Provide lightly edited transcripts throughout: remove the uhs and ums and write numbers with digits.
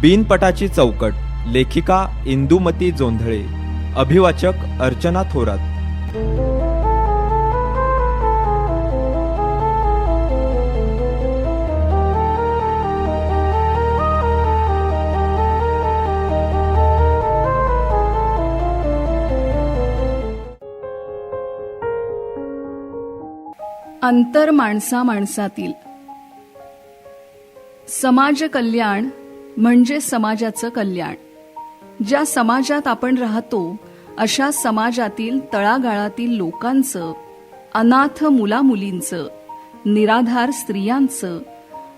बिनपटाची चौकट, लेखिका इंदुमती जोंधळे, अभिवाचक अर्चना थोरात. अंतर माणसा माणसातील. समाज कल्याण म्हणजे समाजाचं कल्याण. ज्या समाजात आपण राहतो अशा समाजातील तळागाळातील लोकांचं, अनाथ मुलामुलींचं, निराधार स्त्रियांचं,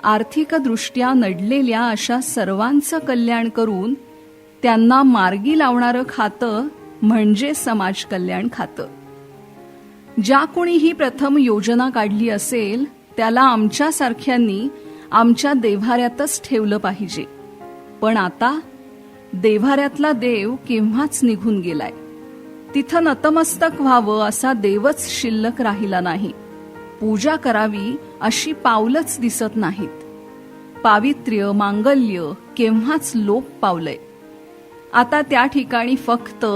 आर्थिकदृष्ट्या नडलेल्या अशा सर्वांचं कल्याण करून त्यांना मार्गी लावणारं खातं म्हणजे समाज कल्याण खातं. ज्या कोणीही प्रथम योजना काढली असेल त्याला आमच्यासारख्यांनी आमच्या देव्हाऱ्यातच ठेवलं पाहिजे. पण आता देव्हाऱ्यातला देव केव्हाच निघून गेलाय. तिथं नतमस्तक व्हावं असा देवच शिल्लक राहिला नाही. पूजा करावी अशी पावलंच दिसत नाहीत. पावित्र्य, मांगल्य केव्हाच लोप पावलंय. आता त्या ठिकाणी फक्त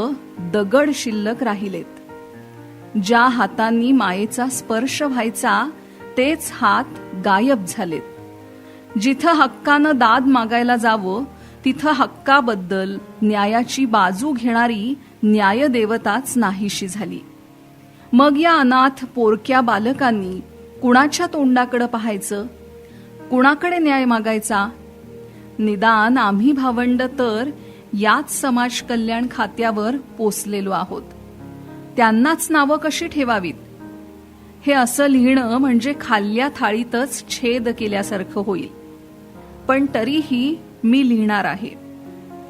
दगड शिल्लक राहिलेत. ज्या हातांनी मायेचा स्पर्श व्हायचा तेच हात गायब झालेत. जिथं हक्कानं दाद मागायला जावं तिथं हक्काबद्दल न्यायाची बाजू घेणारी न्यायदेवताच नाहीशी झाली. मग या अनाथ पोरक्या बालकांनी कुणाच्या तोंडाकडे पाहायचं, कुणाकडे न्याय मागायचा? निदान आम्ही भावंड तर याच समाज कल्याण खात्यावर पोचलेलो आहोत. त्यांनाच नावं कशी ठेवावीत? हे असं लिहिणं म्हणजे खाल्ल्या थाळीतच छेद केल्यासारखं होईल. पण तरीही मी लिहिणार आहे.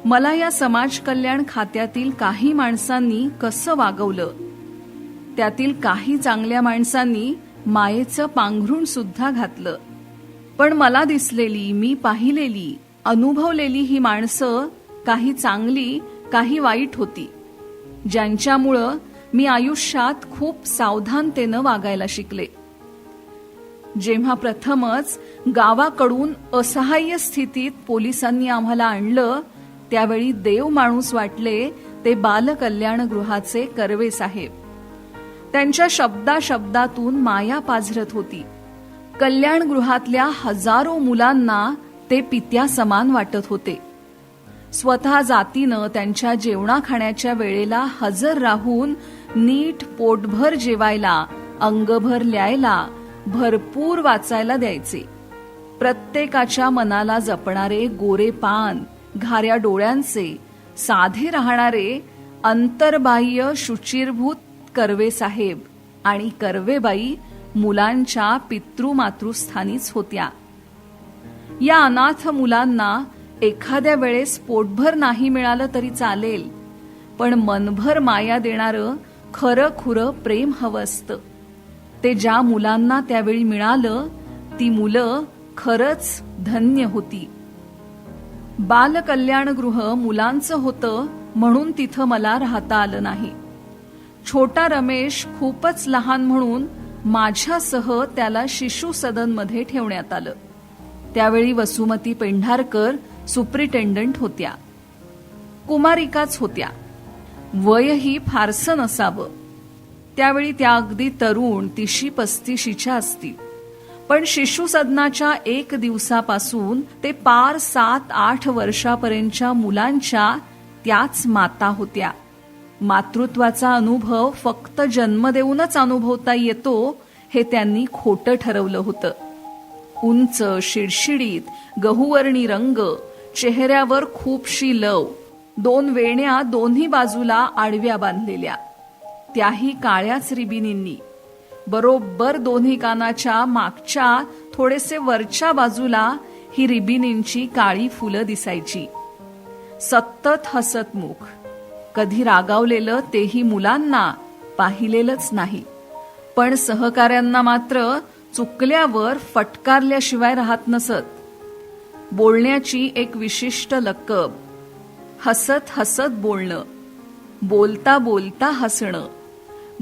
मला या समाज कल्याण खात्यातील काही माणसांनी कसं वागवलं, त्यातील काही चांगल्या माणसांनी मायेचं पांघरूण सुद्धा घातलं. पण मला दिसलेली, मी पाहिलेली, अनुभवलेली ही माणसं काही चांगली, काही वाईट होती, ज्यांच्यामुळं मी आयुष्यात खूप सावधानतेनं वागायला शिकले. जेव्हा प्रथमच गावाकडून असहाय्य स्थितीत पोलिसांनी आम्हाला आणलं त्यावेळी देव माणूस वाटले ते बालकल्याण गृहाचे कर्वे साहेब. त्यांच्या शब्दातून माया पाझरत होती. कल्याण गृहातल्या हजारो मुलांना ते पित्या समान वाटत होते. स्वतः जातीनं त्यांच्या जेवणा खाण्याच्या वेळेला हजर राहून नीट पोटभर जेवायला, अंगभर ल्यायला, भरपूर वाचायला द्यायचे. प्रत्येकाच्या मनाला जपणारे गोरे पान, घाऱ्या डोळ्यांचे, साधे राहणारे, अंतर्बाह्य शुचिरभूत कर्वे साहेब आणि कर्वेबाई मुलांच्या पितृमातृस्थानीच होत्या. या अनाथ मुलांना एखाद्या वेळेस पोटभर नाही मिळालं तरी चालेल, पण मनभर माया देणारं खरं खुरं प्रेम हवं असतं. ते ज्या मुलांना त्यावेळी मिळालं ती मुलं खरंच धन्य होती. बालकल्याणगृह मुलांचं होतं म्हणून तिथं मला राहता आलं नाही. छोटा रमेश खूपच लहान म्हणून माझ्यासह त्याला शिशु सदनमध्ये ठेवण्यात आलं. त्यावेळी वसुमती पेंढारकर सुप्रिटेंडंट होत्या. कुमारिकाच होत्या. वयही फारसं नसावं. त्यावेळी त्या अगदी तरुण 30-35च्या असतील. पण शिशु सदनाच्या एक दिवसापासून ते पार 7-8 वर्षापर्यंतच्या मुलांच्या त्याच माता होत्या. मातृत्वाचा अनुभव फक्त जन्म देऊनच अनुभवता येतो हे त्यांनी खोटं ठरवलं होतं. उंच, शिडशिडीत, गहुवर्णी रंग, चेहऱ्यावर खूपशी लव, 2 वेण्या दोन्ही बाजूला आडव्या बांधलेल्या, त्याही काळ्याच रिबिनींनी. बरोबर दोन्ही कानाच्या मागच्या थोडेसे वरच्या बाजूला ही रिबिनींची काळी फुलं दिसायची. सतत हसतमुख, कधी रागावलेलं तेही मुलांना पाहिलेलंच नाही. पण सहकाऱ्यांना मात्र चुकल्यावर फटकारल्याशिवाय राहत नसत. बोलण्याची एक विशिष्ट लकब, हसत हसत बोलणं, बोलता बोलता हसणं.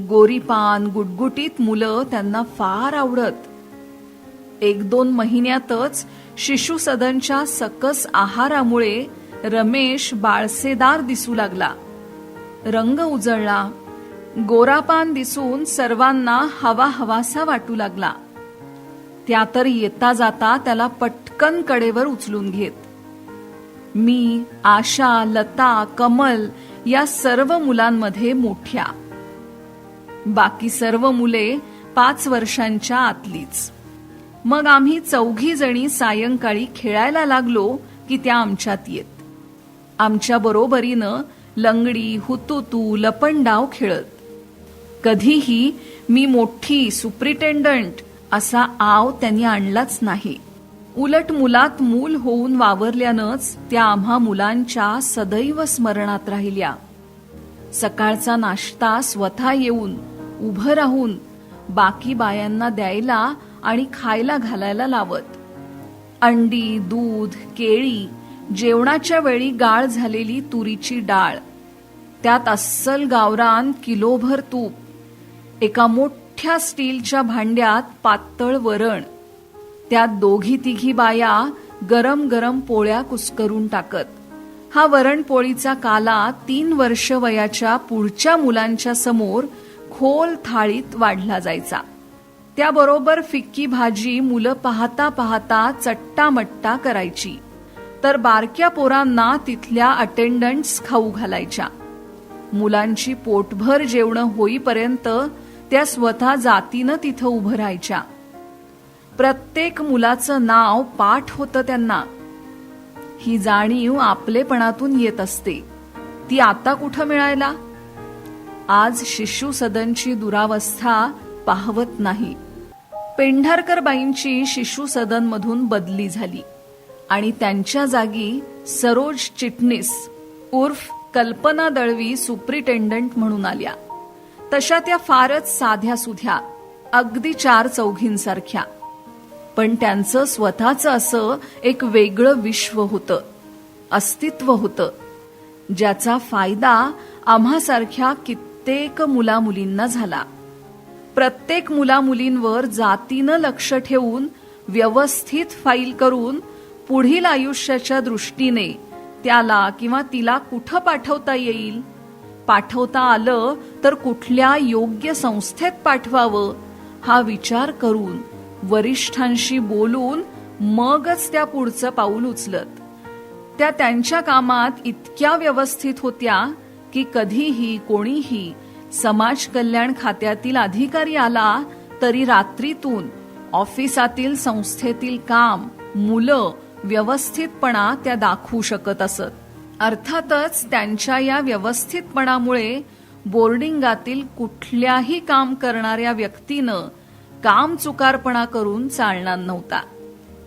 गोरीपान गुटगुटीत मुलं त्यांना फार आवडत. 1-2 महिन्यातच शिशुसदनच्या सकस आहारामुळे रमेश बाळसेदार दिसू लागला. रंग उजळला. गोरापान दिसून सर्वांना हवा हवासा वाटू लागला. त्या तर येता जाता त्याला पटकन कडेवर उचलून घेत. मी, आशा, लता, कमल या सर्व मुलांमध्ये मोठ्या. बाकी सर्व मुले 5 वर्षांच्या आतलीच. मग आम्ही 4घी जणी सायंकाळी खेळायला लागलो की त्या आमच्यात येत. आमच्या बरोबरीनं लंगडी, हुतुतू, लपंडाव खेळत. कधीही मी मोठी सुप्रिटेंडंट असा आव त्यांनी आणलाच नाही. उलट मुलात मूल होऊन वावरल्यानंच त्या आम्हा मुलांच्या सदैव स्मरणात राहिल्या. सकाळचा नाश्ता स्वतः येऊन उभं राहून बाकी बायांना द्यायला आणि खायला घालायला लावत. अंडी, दूध, केळी, जेवणाच्या वेळी गाळ झालेली तुरीची डाळ, त्यात अस्सल गावरान किलोभर तूप, एका मोठ्या स्टीलच्या भांड्यात पातळ वरण, त्यात 2-3 बाया गरम गरम पोळ्या कुस्करून टाकत. हा वरणपोळीचा काला 3 वर्ष वयाच्या पुढच्या मुलांच्या समोर खोल थाळीत वाढला जायचा. त्याबरोबर फिक्की भाजी मुलं पाहता पाहता चट्टामट्टा करायची, तर बारक्या पोरांना तिथल्या अटेंडंट्स खाऊ घालायच्या. मुलांची पोटभर जेवणं होईपर्यंत त्या स्वतः जातीनं तिथं उभं राहायच्या. प्रत्येक मुलाचं नाव पाठ होतं त्यांना. ही जाणीव आपलेपणातून येत असते. ती आता कुठं मिळायला? आज शिशु सदनची दुरावस्था पाहवत नाही. पेंढारकर बाईंची शिशु सदन मधून बदली झाली आणि त्यांच्या जागी सरोज चिटणीस उर्फ कल्पना दळवी सुप्रिटेंडंट म्हणून आल्या. तशा त्या फारच साध्या सुध्या, अगदी 4-4घींसारख्या. पण त्यांचं स्वतःचं असं एक वेगळं विश्व होतं, अस्तित्व होतं, ज्याचा फायदा आम्हासारख्या कित्येक मुलामुलींना झाला. प्रत्येक मुलामुलींवर जातीनं लक्ष ठेवून व्यवस्थित फाईल करून पुढील आयुष्याच्या दृष्टीने त्याला किंवा तिला कुठं पाठवता येईल, पाठवता आलं तर कुठल्या योग्य संस्थेत पाठवावं हा विचार करून वरिष्ठांशी बोलून मगच त्या पुढचं पाऊल उचलत. त्या त्यांच्या कामात इतक्या व्यवस्थित होत्या की कधीही कोणीही समाज कल्याण खात्यातील अधिकारी आला तरी रात्रीतून ऑफिसातील संस्थेतील काम, मुलं व्यवस्थितपणा त्या दाखवू शकत असत. अर्थातच त्यांच्या या व्यवस्थितपणामुळे बोर्डिंगातील कुठल्याही काम करणाऱ्या व्यक्तीनं काम चुकारपणा करून चालणार नव्हता.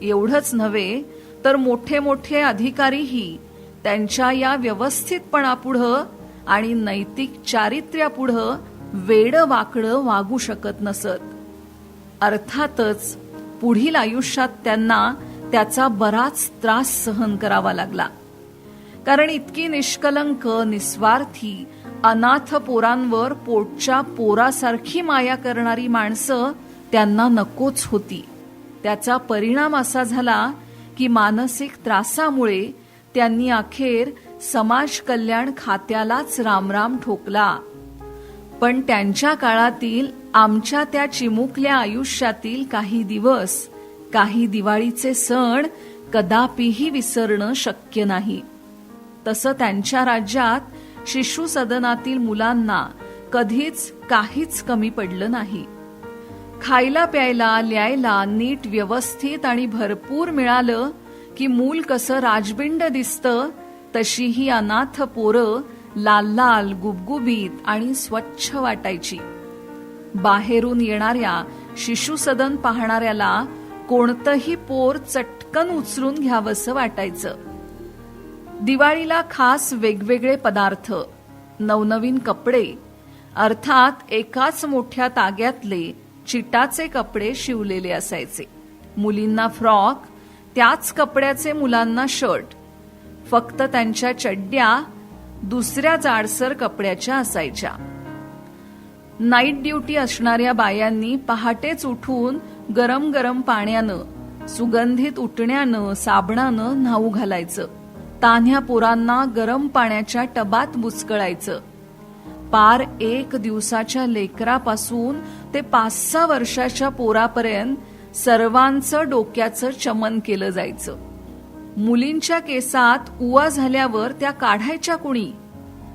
एवढंच नव्हे तर मोठे मोठे अधिकारीही त्यांच्या या व्यवस्थितपणापुढं आणि नैतिक चारित्र्यापुढं वेडं वाकडं वागू शकत नसत. अर्थातच पुढील आयुष्यात त्यांना त्याचा बराच त्रास सहन करावा लागला. कारण इतकी निष्कलंक, निस्वार्थी, अनाथ पोरांवर पोटच्या पोरासारखी माया करणारी माणसं त्यांना नकोच होती. त्याचा परिणाम असा झाला की मानसिक त्रासामुळे त्यांनी अखेर समाज कल्याण खात्यालाच रामराम ठोकला. पण त्यांच्या काळातील आमच्या त्या चिमुकल्या आयुष्यातील काही दिवस, काही दिवाळीचे सण कदापिही विसरणं शक्य नाही. तसं त्यांच्या राज्यात शिशु सदनातील मुलांना कधीच काहीच कमी पडलं नाही. खायला प्यायला लिहायला नीट व्यवस्थित आणि भरपूर मिळालं की मूल कसं राजबिंड दिसतं तशी ही अनाथ पोरं लाल लाल, गुबगुबीत आणि स्वच्छ वाटायची. बाहेरून येणाऱ्या शिशु सदन पाहणाऱ्याला कोणतंही पोर चटकन उचलून घ्यावंसं वाटायचं. दिवाळीला खास वेगवेगळे पदार्थ, नवनवीन कपडे, अर्थात एकाच मोठ्या ताग्यातले चिटाचे कपडे शिवलेले असायचे. मुलींना फ्रॉक, त्याच कपड्याचे मुलांना शर्ट, फक्त त्यांच्या चड्ड्या दुसऱ्या जाडसर कपड्याच्या असायच्या. नाईट ड्युटी असणाऱ्या बायांनी पहाटेच उठून गरम गरम पाण्यानं सुगंधित उटण्यानं साबणानं न्हाऊ घालायचं. तान्ह्या पोरांना गरम पाण्याच्या टबात बुचकळायचं. पार 1 दिवसाच्या लेकरापासून ते 5-6 वर्षाच्या पोरापर्यंत सर्वांचं डोक्याचं चमन केलं जायचं. मुलींच्या केसात उवा झाल्यावर त्या काढायच्या कुणी?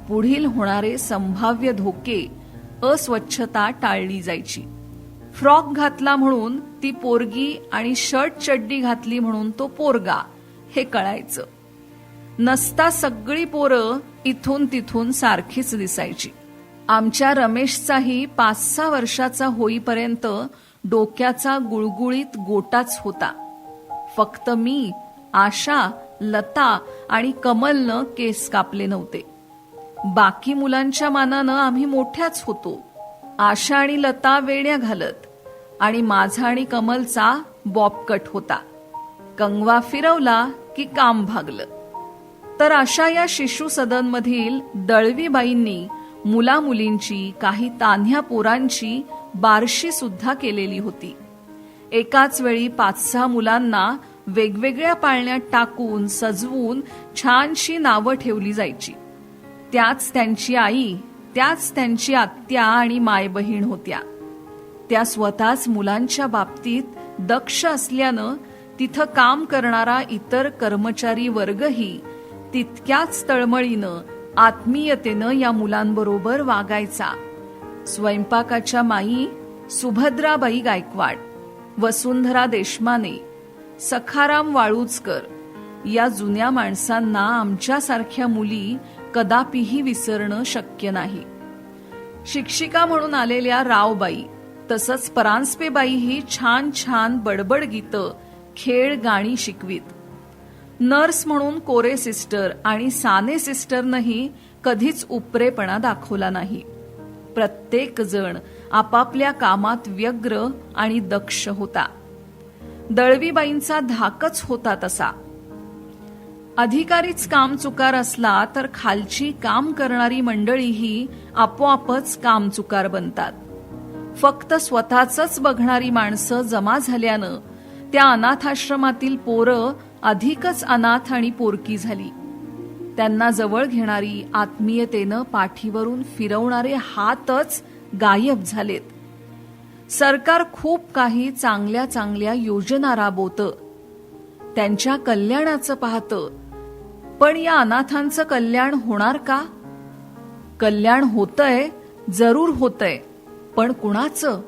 पुढील होणारे संभाव्य धोके, अस्वच्छता टाळली जायची. फ्रॉक घातला म्हणून ती पोरगी आणि शर्ट चड्डी घातली म्हणून तो पोरगा, हे कळायचं. नसता सगळी पोरं इथून तिथून सारखीच दिसायची. आमच्या रमेशचाही 5-6 वर्षाचा होईपर्यंत डोक्याचा गुळगुळीत गोटाच होता. फक्त मी, आशा, लता आणि कमलनं केस कापले नव्हते. बाकी मुलांच्या मानानं आम्ही मोठ्याच होतो. आशा आणि लता वेण्या घालत आणि माझा आणि कमलचा बॉबकट होता. कंगवा फिरवला की काम भागलं. तर अशा या शिशु सदनमधील दळवीबाईंनी मुलामुलींची, काही तान्ह्या पोरांची बारशी सुद्धा केलेली होती. एकाच वेळी 5-6 मुलांना वेगवेगळ्या पाळण्यात टाकून सजवून छानशी नावं ठेवली जायची. त्याच त्यांची आई, त्याच त्यांची आत्या आणि मायबहीण होत्या. त्या स्वतःच मुलांच्या बाबतीत दक्ष असल्यानं तिथं काम करणारा इतर कर्मचारी वर्गही तितक्याच तळमळीनं, आत्मीयतेनं या मुलांबरोबर वागायचा. स्वयंपाकाच्या माई सुभद्राबाई गायकवाड, वसुंधरा देशमाने, सखाराम वाळुजकर या जुन्या माणसांना आमच्यासारख्या मुली कदापिही विसरणं शक्य नाही. शिक्षिका म्हणून आलेल्या रावबाई तसंच परांजपेबाईही छान छान बडबड गीतं, खेळ, गाणी शिकवीत. नर्स म्हणून कोरे सिस्टर आणि साने सिस्टरनंही कधीच उपरेपणा दाखवला नाही. प्रत्येक जण आपापल्या कामात व्यग्र आणि दक्ष होता. दळवीबाईंचा धाकच होता तसा. अधिकारीच कामचुकार असला तर खालची काम करणारी मंडळीही आपोआपच कामचुकार बनतात. फक्त स्वतःच बघणारी माणसं जमा झाल्यानं त्या अनाथाश्रमातील पोरं अधिकच अनाथ आणि पोरकी झाली. त्यांना जवळ घेणारी, आत्मीयतेनं पाठीवरून फिरवणारे हातच गायब झालेत. सरकार खूप काही चांगल्या चांगल्या योजना राबवतं, त्यांच्या कल्याणाचं पाहतं. पण या अनाथांचं कल्याण होणार का? कल्याण होतंय, जरूर होतंय, पण कुणाचं?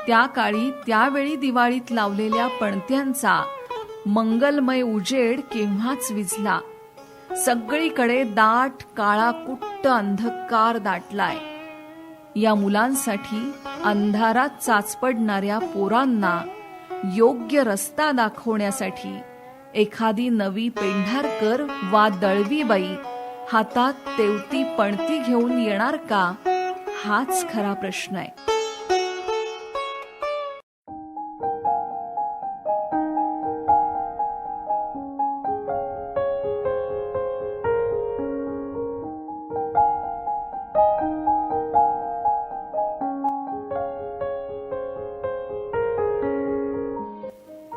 त्या काळी त्यावेळी दिवाळीत लावलेल्या पणत्यांचा मंगलमय उजेड केव्हाच विझला. सगळीकडे दाट काळा कुट्ट अंधकार दाटलाय. या मुलांसाठी अंधारात चाचपडणाऱ्या पोरांना योग्य रस्ता दाखवण्यासाठी एखादी नवी पेंढारकर वा दळवीबाई हातात तेवती पणती घेऊन येणार का, हाच खरा प्रश्न आहे.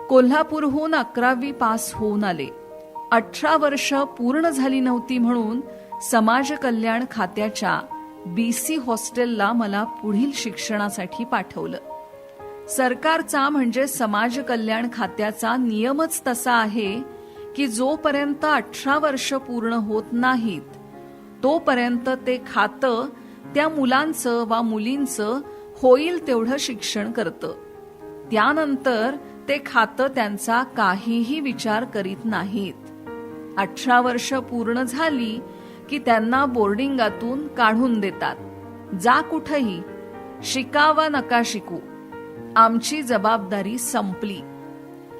कोल्हापूरहून 11वी पास होऊन आले. 18 वर्ष पूर्ण झाली नव्हती म्हणून समाज कल्याण खात्याच्या BC हॉस्टेलला मला पुढील शिक्षणासाठी पाठवलं. सरकारचा म्हणजे समाज कल्याण खात्याचा नियमच तसा आहे की जोपर्यंत 18 वर्ष पूर्ण होत नाहीत तोपर्यंत ते खातं त्या मुलांचं वा मुलींचं होईल तेवढं शिक्षण करतं. त्यानंतर ते खातं त्यांचा काहीही विचार करीत नाहीत. 18 वर्ष पूर्ण झाली की त्यांना बोर्डिंगातून काढून देतात. जा कुठंही, शिका वा नका शिकू, आमची जबाबदारी संपली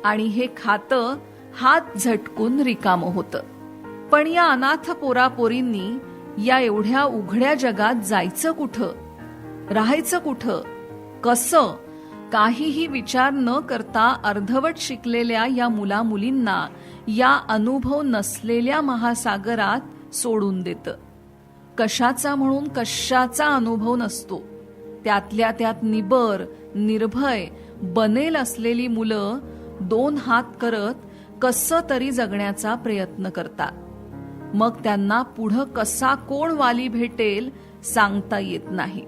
आणि हे खातं हात झटकून रिकामं होतं. पण या अनाथ पोरापोरींनी या एवढ्या उघड्या जगात जायचं कुठं, राहायचं कुठं, कसं, काहीही विचार न करता अर्धवट शिकलेल्या या मुलामुलींना या अनुभव नसलेल्या महासागरात सोडून देतं. कशाचा म्हणून कशाचा अनुभव नसतो. त्यातल्या त्यात निबर, निर्भय, बनेल असलेली मुलं 2 हात करत कसं तरी जगण्याचा प्रयत्न करतात. मग त्यांना पुढं कसा कोण वाली भेटेल सांगता येत नाही.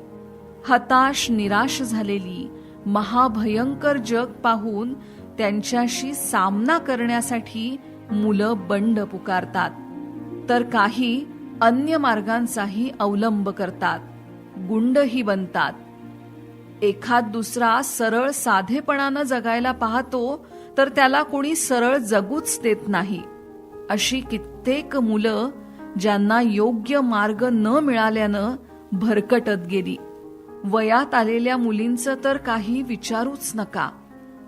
हताश निराश झालेली महाभयंकर जग पाहून त्यांच्याशी सामना करण्यासाठी मुलं बंड पुकारतात, तर काही अन्य मार्गांचाही अवलंब करतात, गुंडही बनतात. एखाद दुसरा सरळ साधेपणानं जगायला पाहतो तर त्याला कोणी सरळ जगूच देत नाही. अशी कित्येक मुलं ज्यांना योग्य मार्ग न मिळाल्यानं भरकटत गेली. वयात आलेल्या मुलींचं तर काही विचारूच नका.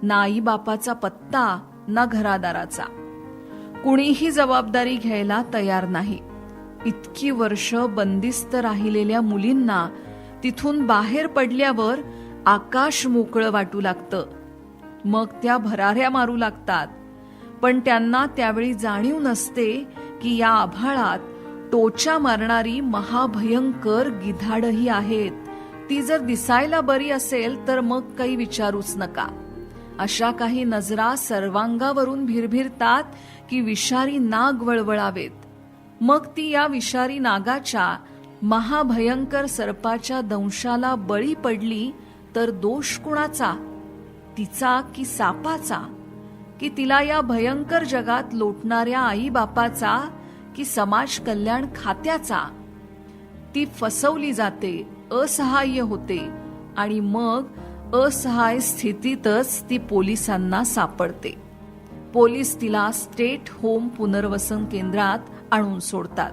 ना आई बापाचा पत्ता, ना घरादाराचा. कुणीही जबाबदारी घ्यायला तयार नाही. इतकी वर्ष बंदिस्त राहिलेल्या मुलींना तिथून बाहेर पडल्यावर आकाश मोकळं वाटू लागतं. मग त्या भराऱ्या मारू लागतात. पण त्यांना त्यावेळी जाणीव नसते की या आभाळात टोचा मारणारी महाभयंकर गिधाडही आहेत. ती जर दिसायला बरी असेल तर मग काही विचारूच नका. अशा काही नजरा सर्वांगावरून भिरभिरतात की विषारी नाग वळवळावेत. मग ती या विषारी नागाच्या, महाभयंकर सर्पाच्या दंशाला बळी पडली तर दोष कुणाचा? तिचा की सापाचा? की तिला या भयंकर जगात लोटणाऱ्या आई बापाचा की समाज कल्याण खात्याचा? ती फसवली जाते, असहाय्य होते आणि मग असहाय स्थितीतच ती पोलिसांना सापडते. पोलीस तिला स्टेट होम पुनर्वसन केंद्रात आणून सोडतात.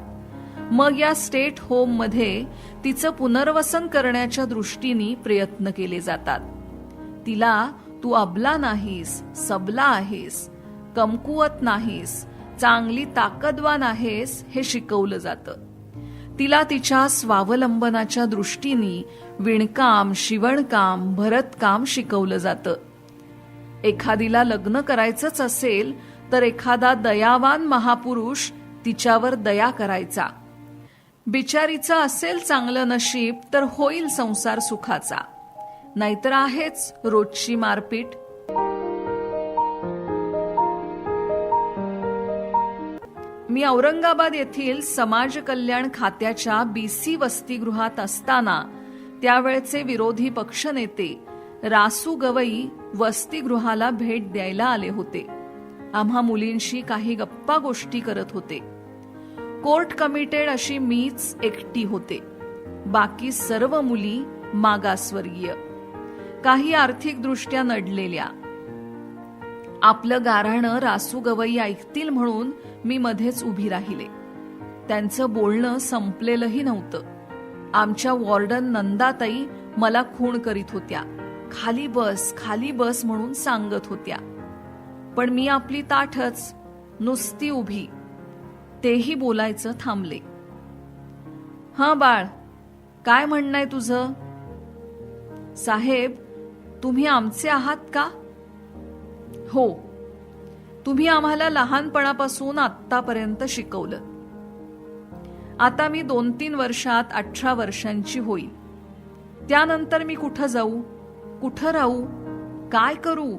मग या स्टेट होम मध्ये तिचं पुनर्वसन करण्याच्या दृष्टीने प्रयत्न केले जातात. तिला तू अबला नाहीस, सबला आहेस, कमकुवत नाहीस, चांगली ताकदवान आहेस हे शिकवलं जातं. तिला तिच्या स्वावलंबनाच्या दृष्टीने विणकाम, शिवणकाम, भरतकाम शिकवलं जातं. एखादीला लग्न करायचंच असेल तर एखादा दयावान महापुरुष तिच्यावर दया करायचा. बिचारीचं असेल चांगलं नशीब तर होईल संसार सुखाचा, नाहीतर आहेच रोजची मारपीट. मी औरंगाबाद येथील समाज कल्याण खात्याच्या BC वसतिगृहात असताना त्यावेळचे विरोधी पक्षनेते रासू गवई वसतिगृहाला भेट द्यायला आले होते. आम्हा मुलींशी काही गप्पा गोष्टी करत होते. कोर्ट कमिटेड अशी मीच एकटी होते. बाकी सर्व मुली मागासवर्गीय, काही आर्थिकदृष्ट्या नडलेल्या. आपलं गाऱ्हाणं रासू गवई ऐकतील म्हणून मी मध्येच उभी राहिले. त्यांचं बोलणं संपलेलंही नव्हतं. आमच्या वॉर्डन नंदाताई मला खूण करीत होत्या. खाली बस, खाली बस म्हणून सांगत होत्या. पण मी आपली ताठच, नुसती उभी. तेही बोलायचं थांबले. हां बाळ, काय म्हणणंय तुझं? साहेब, तुम्ही आमचे आहात का? हो, तुम्ही आम्हाला लहानपणापासून आत्तापर्यंत शिकवलं. आता मी 2-3 वर्षात 18 वर्षांची होईल. त्यानंतर मी कुठं जाऊ, कुठं राहू, काय करू?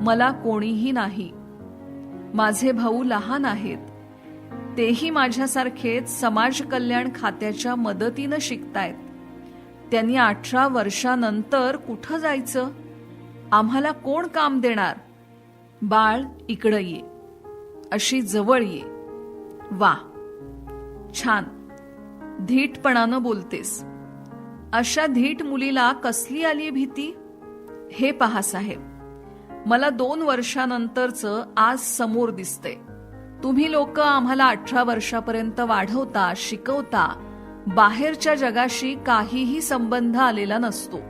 मला कोणीही नाही. माझे भाऊ लहान आहेत. तेही माझ्यासारखेच समाज कल्याण खात्याच्या मदतीनं शिकतायत. त्यांनी 18 वर्षानंतर कुठं जायचं? आम्हाला कोण काम देणार? बाळ, इकडं ये, अशी जवळ ये. वा, छान, धीटपणानं बोलतेस. अशा धीट मुलीला कसली आली भीती? हे पहा साहेब, मला 2 वर्षानंतरचं आज समोर दिसतंय. तुम्ही लोक आम्हाला 18 वर्षापर्यंत वाढवता, शिकवता. बाहेरच्या जगाशी काहीही संबंध आलेला नसतो.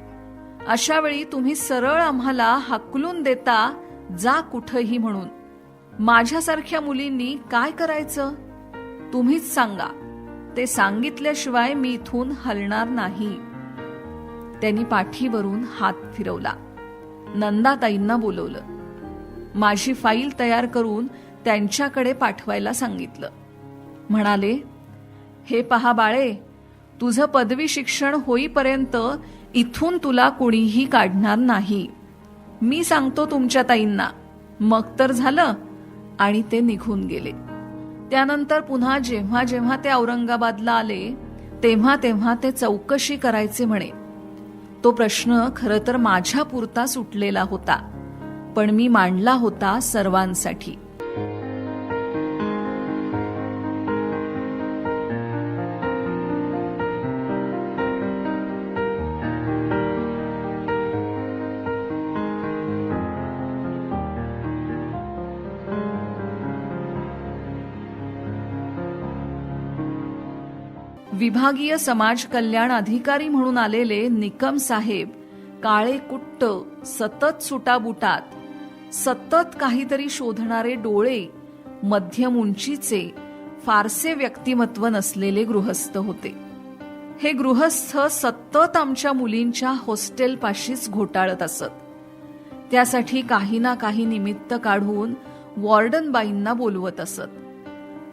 अशा वेळी तुम्ही सरळ आम्हाला हाकलून देता, जा कुठंही म्हणून. माझ्यासारख्या मुलींनी काय करायचं? तुम्हीच सांगा. ते सांगितल्याशिवाय मी इथून हलणार नाही. त्यांनी पाठीवरून हात फिरवला. नंदाताईंना बोलवलं. माझी फाईल तयार करून त्यांच्याकडे पाठवायला सांगितलं. म्हणाले, हे पहा बाळे, तुझं पदवी शिक्षण होईपर्यंत इथून तुला कुणीही काढणार नाही. मी सांगतो तुमच्या ताईंना. मग तर झालं. आणि ते निघून गेले. त्यानंतर पुन्हा जेव्हा जेव्हा ते औरंगाबादला आले तेव्हा तेव्हा ते चौकशी करायचे म्हणे. तो प्रश्न खरं तर माझ्या पुरता सुटलेला होता, पण मी मांडला होता सर्वांसाठी. विभागीय समाज कल्याण अधिकारी म्हणून आलेले निकम साहेब काळे कुट्ट, सतत सुटाबुटात, सतत काहीतरी शोधणारे डोळे, मध्यम उंचीचे, फारसे व्यक्तिमत्व नसलेले गृहस्थ होते. हे गृहस्थ सतत आमच्या मुलींच्या हॉस्टेलपाशीच घोटाळत असत. त्यासाठी काही ना काही निमित्त काढून वॉर्डनबाईंना बोलवत असत.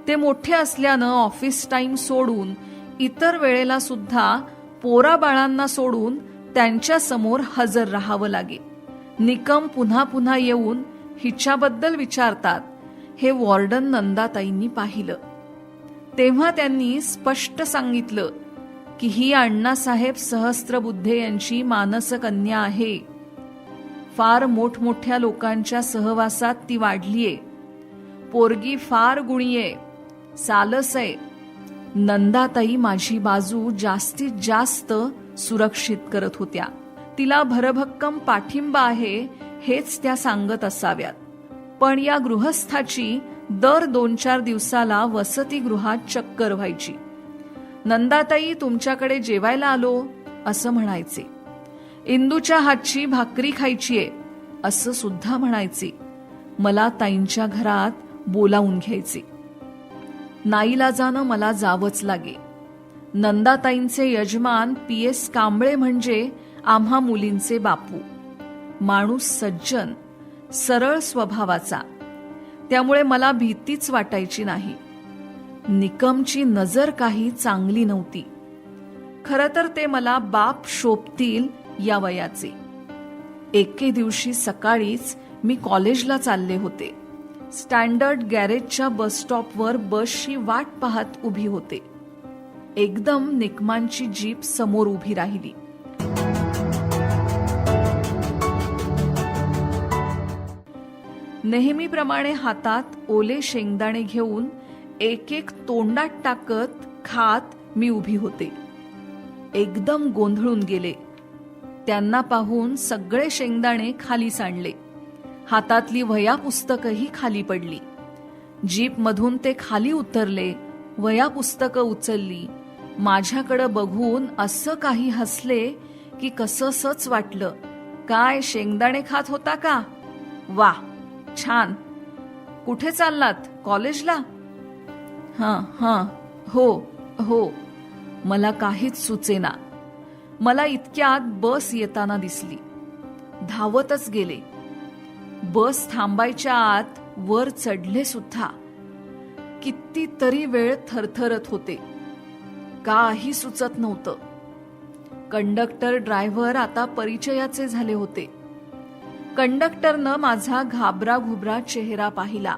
ते मोठे असल्यानं ऑफिस टाइम सोडून इतर वेळेला सुद्धा पोरा बाळांना सोडून त्यांच्या समोर हजर राहावं लागे. निकम पुन्हा पुन्हा येऊन हिच्याबद्दल विचारतात हे वॉर्डन नंदाताईंनी पाहिलं. तेव्हा त्यांनी स्पष्ट सांगितलं की ही अण्णासाहेब सहस्त्रबुद्धे यांची मानस कन्या आहे. फार मोठमोठ्या लोकांच्या सहवासात ती वाढलीये. पोरगी फार गुणीये, सालस आहे. नंदाताई माझी बाजू जास्तीत जास्त सुरक्षित करत होत्या. तिला भरभक्कम पाठिंबा आहे हेच त्या सांगत असाव्यात. पण या गृहस्थाची दर 2-4 दिवसाला वसतिगृहात चक्कर व्हायची. नंदाताई तुमच्याकडे जेवायला आलो असं म्हणायचे. इंदूच्या हातची भाकरी खायचीये असं सुद्धा म्हणायचे. मला ताईंच्या घरात बोलावून घ्यायचे. नाईलाजानं मला जावंच लागे. नंदाताईंचे यजमान PS कांबळे म्हणजे आम्हा मुलींचे बापू. माणूस सज्जन, सरळ स्वभावाचा. त्यामुळे मला भीतीच वाटायची नाही. निकमची नजर काही चांगली नव्हती. खरं तर ते मला बाप शोभतील या वयाचे. एके दिवशी सकाळीच मी कॉलेजला चालले होते. स्टँडर्ड गॅरेजच्या बसस्टॉपवर बसची वाट पाहत उभी होते. एकदम निकमांची जीप समोर उभी राहिली. नेहमीप्रमाणे हातात ओले शेंगदाणे घेऊन एक एक तोंडात टाकत खात मी उभी होते. एकदम गोंधळून गेले. त्यांना पाहून सगळे शेंगदाणे खाली सांडले. हातातली वह्या पुस्तकही खाली पडली. जीपमधून ते खाली उतरले, वह्या पुस्तकं उचलली. माझ्याकडं बघून असं काही हसले की कसंसच वाटलं. काय शेंगदाणे खात होता का? वा, छान. कुठे चाललात? कॉलेजला? हां, हो. मला काहीच सुचेना. मला इतक्यात बस येताना दिसली. धावतच गेले. बस थांबायच्या आत वर चढले सुद्धा. कितीतरी वेळ थरथरत होते. काही सुचत नव्हतं. कंडक्टर ड्रायव्हर आता परिचयाचे झाले होते. कंडक्टरनं माझा घाबराघुबरा चेहरा पाहिला.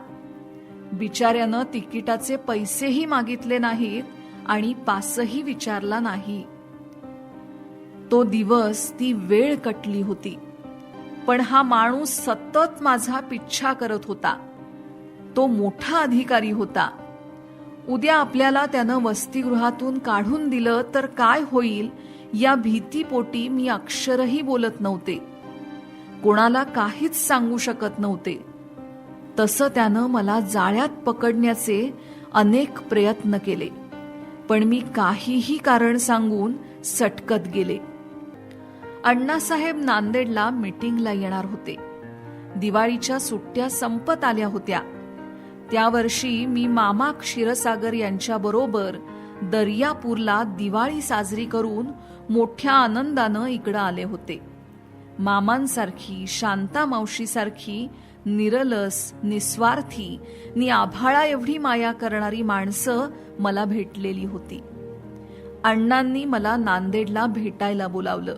बिचाऱ्यानं तिकिटाचे पैसेही मागितले नाहीत आणि पासही विचारला नाही. तो दिवस, ती वेळ कटली होती. पण हा माणूस सतत माझा पिच्छा करत होता. तो मोठा अधिकारी होता. उद्या आपल्याला त्यानं वसतिगृहातून काढून दिलं तर काय होईल या भीतीपोटी मी अक्षरही बोलत नव्हते. कोणाला काहीच सांगू शकत नव्हते. तसं त्यानं मला जाळ्यात पकडण्याचे अनेक प्रयत्न केले. पण मी काहीही कारण सांगून सटकत गेले. अण्णासाहेब नांदेडला मीटिंगला येणार होते. दिवाळीच्या सुट्ट्या संपत आल्या होत्या. त्या वर्षी मी मामा क्षीरसागर यांच्याबरोबर दर्यापूरला दिवाळी साजरी करून मोठ्या आनंदानं इकडं आले होते. मामांसारखी, शांता मावशीसारखी निरलस, निस्वार्थी नि आभाळा एवढी माया करणारी माणसं मला भेटलेली होती. अण्णांनी मला नांदेडला भेटायला बोलावलं.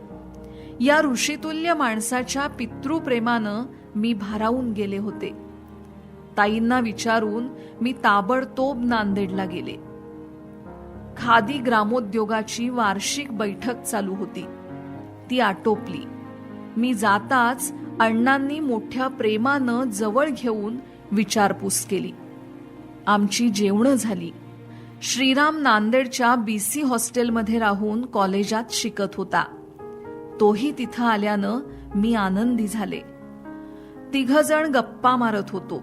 या ऋषितुल्य माणसाच्या पितृप्रेमानं मी भारावून गेले होते. ताईंना विचारून मी ताबडतोब नांदेडला गेले. खादी ग्रामोद्योगाची वार्षिक बैठक चालू होती. ती आटोपली. मी जाताच अण्णांनी मोठ्या प्रेमानं जवळ घेऊन विचारपूस केली. आमची जेवणं झाली. श्रीराम नांदेडच्या BC हॉस्टेलमध्ये राहून कॉलेजात शिकत होता. तोही तिथं आल्यानं मी आनंदी झाले. तिघजण गप्पा मारत होतो.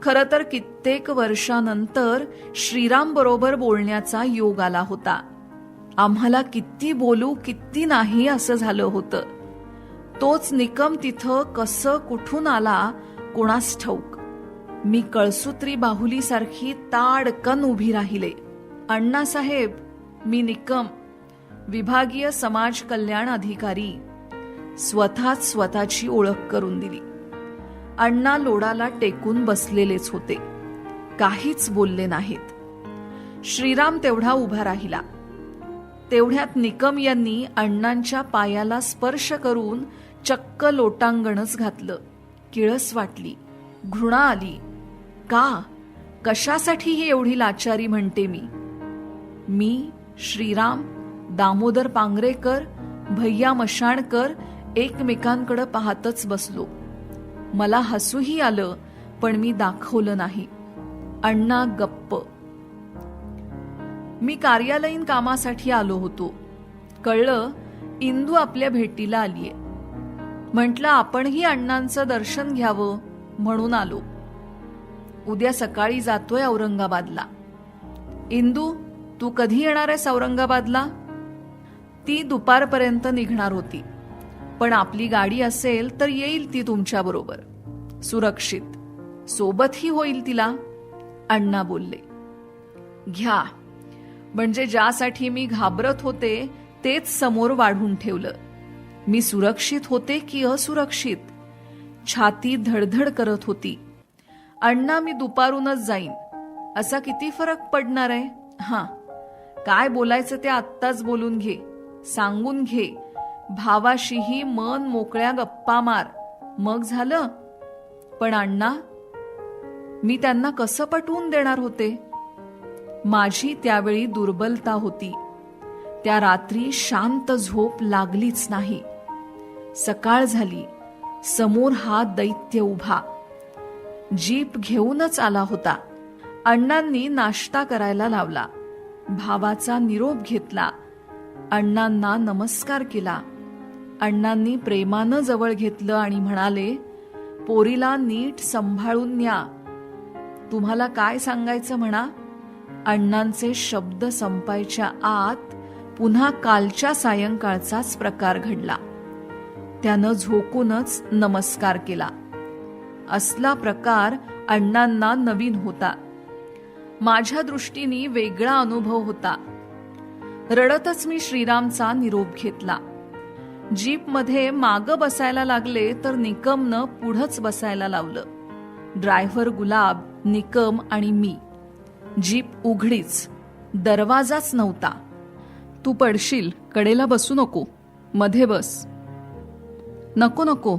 खरं तर कित्येक वर्षानंतर श्रीराम बरोबर बोलण्याचा योग आला होता. आम्हाला किती बोलू किती नाही असं झालं होतं. तोच निकम तिथं कसं कुठून आला कोणास ठाऊक. मी कळसूत्री बाहुलीसारखी ताडकन उभी राहिले. अण्णासाहेब, मी निकम, विभागीय समाज कल्याण अधिकारी. स्वतःच स्वतःची ओळख करून दिली. अण्णा लोडाला टेकून बसलेलेच होते. काहीच बोलले नाहीत. श्रीराम तेवढा उभा राहिला. तेवढ्यात निकम यांनी अण्णांच्या पायाला स्पर्श करून चक्क लोटांगणच घातलं. किळस वाटली, घृणा आली. का, कशासाठी ही एवढी लाचारी म्हणते मी श्रीराम, दामोदर पांगरेकर, भैया मशाणकर एकमेकांकडे पाहतच बसलो. मला हसूही आलं, पण मी दाखवलं नाही. अण्णा गप्प. मी कार्यालयीन कामासाठी आलो होतो. कळलं इंदू आपल्या भेटीला आलीये. म्हटलं आपणही अण्णांचं दर्शन घ्यावं म्हणून आलो. उद्या सकाळी जातोय औरंगाबादला. इंदू, तू कधी येणार आहेस औरंगाबादला? ती दुपारपर्यंत निघणार होती. पण आपली गाडी असेल तर येईल ती तुमच्या बरोबर. सुरक्षित, सोबतही होईल तिला. अण्णा बोलले. घ्या. म्हणजे ज्यासाठी मी घाबरत होते तेच समोर वाढून ठेवलं. मी सुरक्षित होते की असुरक्षित? छाती धडधड करत होती. अण्णा, मी दुपारूनच जाईन. असा किती फरक पडणार आहे? हां, काय बोलायचं ते आत्ताच बोलून घे, सांगून घे. भावाशीही मन मोकळ्या गप्पा मार, मग झालं. पण अण्णा, मी त्यांना कसं पटवून देणार होते? माझी त्यावेळी दुर्बलता होती. त्या रात्री शांत झोप लागलीच नाही. सकाळ झाली. समोर हा दैत्य उभा. जीप घेऊनच आला होता. अण्णांनी नाश्ता करायला लावला. भावाचा निरोप घेतला. अण्णांना नमस्कार केला. अण्णांनी प्रेमानं जवळ घेतलं आणि म्हणाले, पोरीला नीट सांभाळून न्या. तुम्हाला काय सांगायचं म्हणा. अण्णांचे शब्द संपायच्या आत पुन्हा कालच्या सायंकाळचाच प्रकार घडला. त्यानं झोकूनच नमस्कार केला. असला प्रकार अण्णांना नवीन होता. माझ्या दृष्टीने वेगळा अनुभव होता. रडतच मी श्रीरामचा निरोप घेतला. जीपमध्ये मागं बसायला लागले तर निकमनं पुढंच बसायला लावलं. ड्रायव्हर गुलाब, निकम आणि मी. जीप उघडीच, दरवाजाच नव्हता. तू पडशील, कडेला बसू नको, मध्ये बस. नको नको,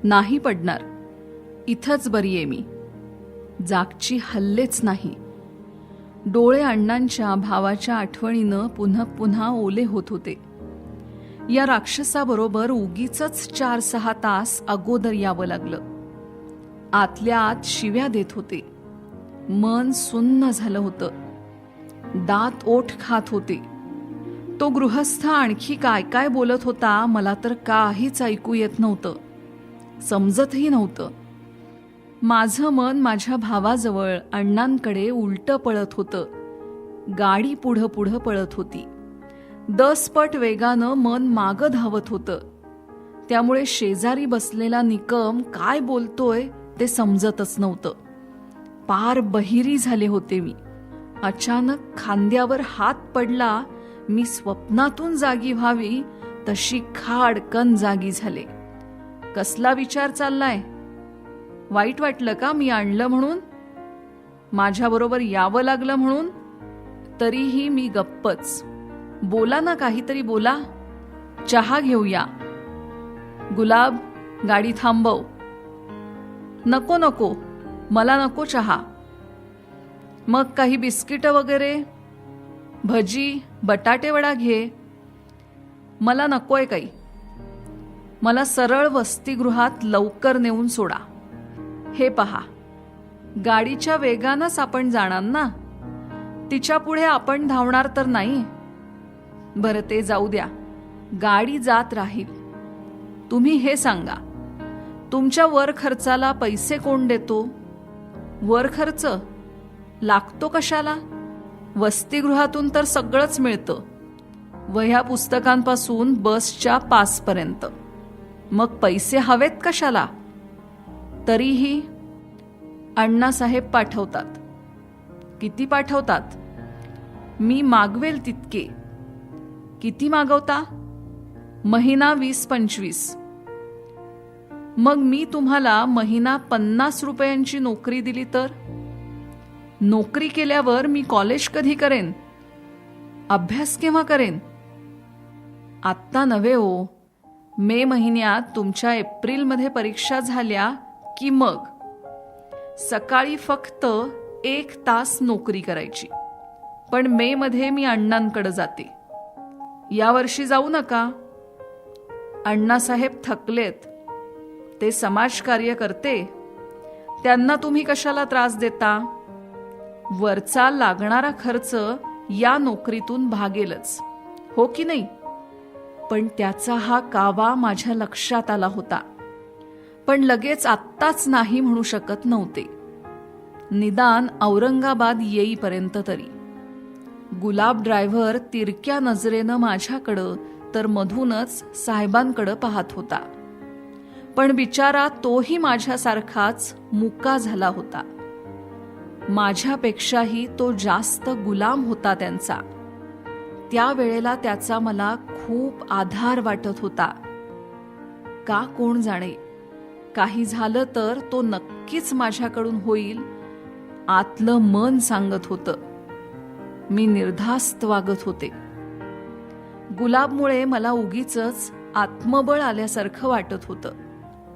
नाही पडणार, इथंच बरी आहे मी. जागची हल्लेच नाही. डोळे अण्णांच्या भावाच्या आठवणीनं पुन्हा पुन्हा ओले होत होते. या राक्षसाबरोबर उगीचच 4-6 तास अगोदर यावं लागलं. आतल्या आत शिव्या देत होते. मन सुन्न झालं होतं. दात ओठ खात होते. तो गृहस्थ आणखी काय काय बोलत होता मला तर काहीच ऐकू येत नव्हतं, समजतही नव्हतं. माझं मन माझ्या भावाजवळ अण्णांकडे उलटं पळत होतं. गाडी पुढं पुढं पळत होती. 10 पट वेगानं मन मागं धावत होतं. त्यामुळे शेजारी बसलेला निकम काय बोलतोय ते समजतच नव्हतं. पार बहिरी झाले होते मी. अचानक खांद्यावर हात पडला. मी स्वप्नातून जागी व्हावी तशी खाडकन जागी झाले. कसला विचार चाललाय? वाईट वाटलं का मी आणलं म्हणून? माझ्याबरोबर यावं लागलं म्हणून? तरीही मी गप्पच. बोला ना, काहीतरी बोला. चहा घेऊया. गुलाब, गाडी थांबव. नको नको, मला नको चहा. मग काही बिस्किटं वगैरे, भजी, बटाटे वडा घे. मला नकोय काही. मला सरळ वसतिगृहात लवकर नेऊन सोडा. हे पहा, गाडीच्या वेगानंच आपण जाणार ना, तिच्या पुढे आपण धावणार तर नाही. बरं, ते जाऊ द्या, गाडी जात राहील. तुम्ही हे सांगा, तुमच्या वर खर्चाला पैसे कोण देतो? वर खर्च लागतो कशाला? वसतिगृहातून तर सगळंच मिळतं, वह्या पुस्तकांपासून बसच्या पासपर्यंत. मग पैसे हवेत कशाला? तरीही अण्णासाहेब पाठवतात. किती पाठवतात? मी मागवेल तितके. किती मागवता? महिना 20-25. मग मी तुम्हाला महिना 50 रुपयांची नोकरी दिली तर? नोकरी केल्यावर मी कॉलेज कधी करेन? अभ्यास केव्हा करेन? आत्ता नव्हे हो. मे महिन्यात तुमच्या एप्रिलमध्ये परीक्षा झाल्या की मग. सकाळी फक्त 1 तास नोकरी करायची. पण मे मध्ये मी अण्णांकडे जाते. यावर्षी जाऊ नका. अण्णासाहेब थकलेत. ते समाजकार्य करते, त्यांना तुम्ही कशाला त्रास देता? वरचा लागणारा खर्च या नोकरीतून भागेलच, हो की नाही? पण त्याचा हा कावा माझ्या लक्षात आला होता. पण लगेच आत्ताच नाही म्हणू शकत नव्हते. निदान औरंगाबाद येईपर्यंत तरी. गुलाब ड्रायव्हर तिरक्या नजरेनं माझ्याकडं तर मधूनच साहेबांकडं पाहत होता. पण बिचारा तोही माझ्यासारखाच मुका झाला होता. माझ्यापेक्षाही तो जास्त गुलाम होता त्यांचा. त्यावेळेला त्याचा मला खूप आधार वाटत होता. का कोण जाणे, काही झालं तर तो नक्कीच माझ्याकडून होईल, आतलं मन सांगत होतं. मी निर्धास्त वागत होते. गुलाबमुळे मला उगीचच आत्मबळ आल्यासारखं वाटत होतं.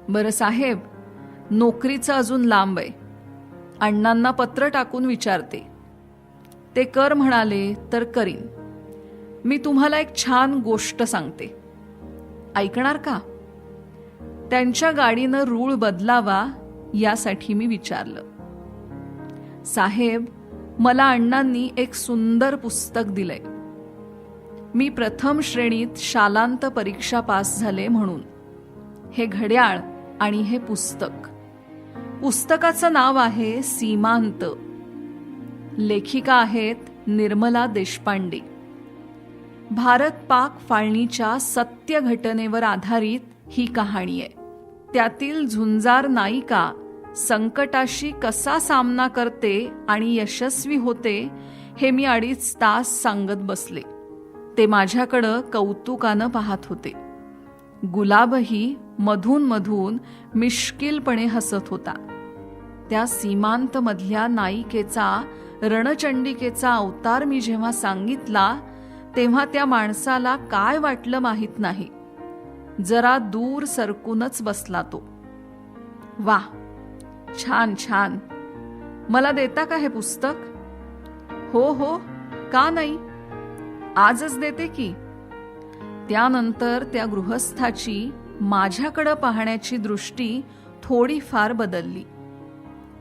बरं साहेब, नोकरीचं अजून लांब आहे. अण्णांना पत्र टाकून विचारते. ते कर म्हणाले तर करीन. मी तुम्हाला एक छान गोष्ट सांगते, ऐकणार का? त्यांच्या गाडीनं रूळ बदलावा यासाठी मी विचारलं. साहेब, मला अण्णांनी एक सुंदर पुस्तक दिलंय. मी प्रथम श्रेणीत शालांत परीक्षा पास झाले म्हणून. हे घड्याळ आणि हे पुस्तक. पुस्तकाचं नाव आहे सीमांत. लेखिका आहेत निर्मला देशपांडे. भारत-पाक फाळणीच्या सत्य घटनेवर आधारित ही कहाणी आहे. त्यातील झुंजार नायिका संकटाशी कसा सामना करते आणि यशस्वी होते हे मी 2.5 तास सांगत बसले. ते माझ्याकडं कौतुकानं पाहत होते. गुलाबही मधून मधून मिश्किलपणे हसत होता. त्या सीमांत मधल्या नायिकेचा, रणचंडिकेचा अवतार मी जेव्हा सांगितला तेव्हा त्या माणसाला काय वाटलं माहीत नाही. जरा दूर सरकूनच बसला तो. वा, छान छान. मला देता का हे पुस्तक? हो हो, का नाही, आजच देते की. त्यानंतर त्या गृहस्थाची माझ्याकडे पाहण्याची दृष्टी थोडीफार बदलली.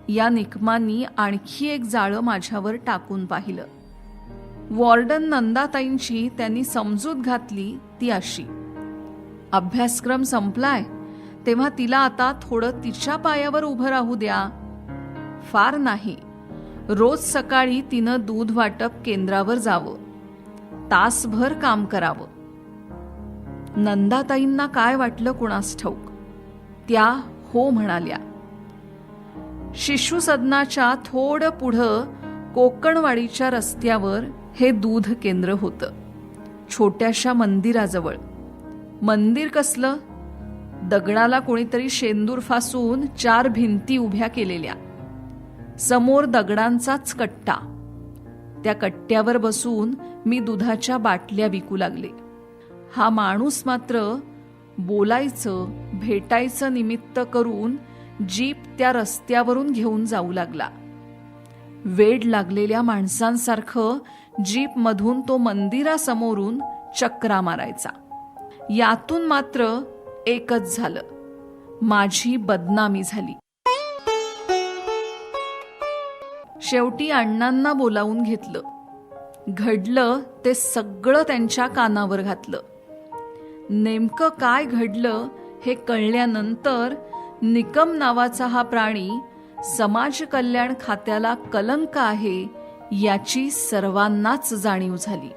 या निकमांनी आणखी एक जाळं माझ्यावर टाकून पाहिलं. वॉर्डन नंदाताईंची त्यांनी समजूत घातली ती अशी, अभ्यासक्रम संपलाय तेव्हा तिला आता थोडं तिच्या पायावर उभं राहू द्या. फार नाही, रोज सकाळी तिनं दूध वाटप केंद्रावर जावं, तासभर काम करावं. नंदाताईंना काय वाटलं कुणास ठाऊक. त्या हो म्हणाल्या. शिशु सदनाच्या थोडं पुढं कोकणवाडीच्या रस्त्यावर हे दूध केंद्र होतं, छोट्याशा मंदिराजवळ. मंदिर कसलं, दगडाला कोणीतरी शेंदूर फासून 4 भिंती उभ्या केलेल्या. समोर दगडांचाच कट्टा. त्या कट्ट्यावर बसून मी दुधाच्या बाटल्या विकू लागले. हा माणूस मात्र बोलायचं, भेटायचं निमित्त करून जीप त्या रस्त्यावरून घेऊन जाऊ लागला. वेड लागलेल्या माणसांसारखं जीपमधून तो मंदिरासमोरून चक्रा मारायचा. यातून मात्र एकच झालं, माझी बदनामी झाली. शेवटी अण्णांना बोलावून घेतलं. घडलं ते सगळं त्यांच्या कानावर घातलं. नेमकं काय घडलं हे कळल्यानंतर निकम नावाचा हा प्राणी समाज कल्याण खात्याला कलंक आहे याची सर्वांनाच जाणीव झाली.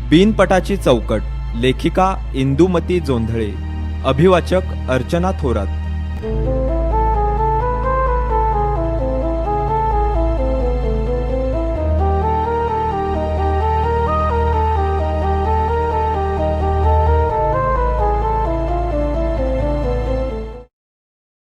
बिनपटाची चौकट. लेखिका इंदुमती जोंधळे. अभिवाचक अर्चना थोरात.